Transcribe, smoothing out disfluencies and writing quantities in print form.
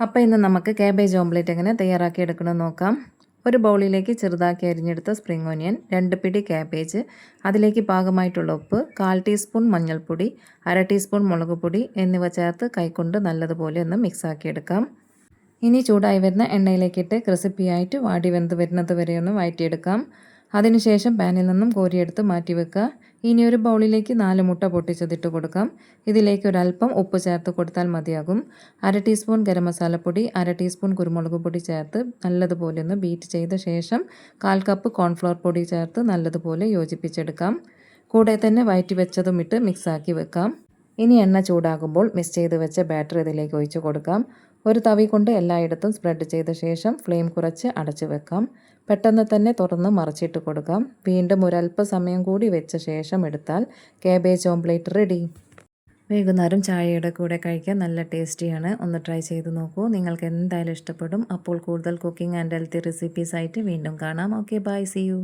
അപ്പോൾ ഇന്ന് നമുക്ക് കാബേജ് ഓംലെറ്റ് എങ്ങനെ തയ്യാറാക്കി എടുക്കണമെന്ന് നോക്കാം. ഒരു ബൗളിലേക്ക് ചെറുതാക്കി അരിഞ്ഞെടുത്ത സ്പ്രിംഗ് ഓനിയൻ, 2 പിടി കാബേജ്, അതിലേക്ക് പാകമായിട്ടുള്ള ഉപ്പ്, 1/4 ടീസ്പൂൺ മഞ്ഞൾപ്പൊടി, 1/2 ടീസ്പൂൺ മുളക് പൊടി എന്നിവ ചേർത്ത് കൈകൊണ്ട് നല്ലതുപോലെ ഒന്ന് മിക്സാക്കി എടുക്കാം. ഇനി ചൂടായി വരുന്ന എണ്ണയിലേക്കിട്ട് ക്രിസ്പിയായിട്ട് വാടി വെന്ത് വരുന്നത് വരെ ഒന്ന് വഴറ്റിയെടുക്കാം. അതിനുശേഷം പാനിൽ നിന്നും കോരിയെടുത്ത് മാറ്റി വെക്കുക. ഇനി ഒരു ബൗളിലേക്ക് 4 മുട്ട പൊട്ടിച്ചതിട്ട് കൊടുക്കാം. ഇതിലേക്ക് ഒരല്പം ഉപ്പ് ചേർത്ത് കൊടുത്താൽ മതിയാകും. 1/2 ടീസ്പൂൺ ഗരം മസാലപ്പൊടി, 1/2 ടീസ്പൂൺ കുരുമുളക് പൊടി ചേർത്ത് നല്ലതുപോലെ ഒന്ന് ബീറ്റ് ചെയ്ത ശേഷം 1/4 കപ്പ് കോൺഫ്ലവർ പൊടി ചേർത്ത് നല്ലതുപോലെ യോജിപ്പിച്ചെടുക്കാം. കൂടെ തന്നെ വഴറ്റി വെച്ചതും ഇട്ട് മിക്സാക്കി വെക്കാം. ഇനി എണ്ണ ചൂടാകുമ്പോൾ മിക്സ് ചെയ്ത് വെച്ച ബാറ്റർ ഇതിലേക്ക് ഒഴിച്ച് കൊടുക്കാം. ഒരു തവി കൊണ്ട് എല്ലായിടത്തും സ്പ്രെഡ് ചെയ്ത ശേഷം ഫ്ലെയിം കുറച്ച് അടച്ചു വെക്കാം. പെട്ടെന്ന് തന്നെ തുറന്ന് മറിച്ചിട്ട് കൊടുക്കാം. വീണ്ടും ഒരല്പസമയം കൂടി വെച്ച ശേഷം എടുത്താൽ കാബേജ് ഓംലെറ്റ് റെഡി. വൈകുന്നേരം ചായയുടെ കൂടെ കഴിക്കാൻ നല്ല ടേസ്റ്റിയാണ്. ഒന്ന് ട്രൈ ചെയ്ത് നോക്കൂ. നിങ്ങൾക്ക് എന്തായാലും ഇഷ്ടപ്പെടും. അപ്പോൾ കൂടുതൽ കുക്കിംഗ് ആൻഡ് ഹെൽത്തി റെസിപ്പീസ് ആയിട്ട് വീണ്ടും കാണാം. Okay, bye, see U.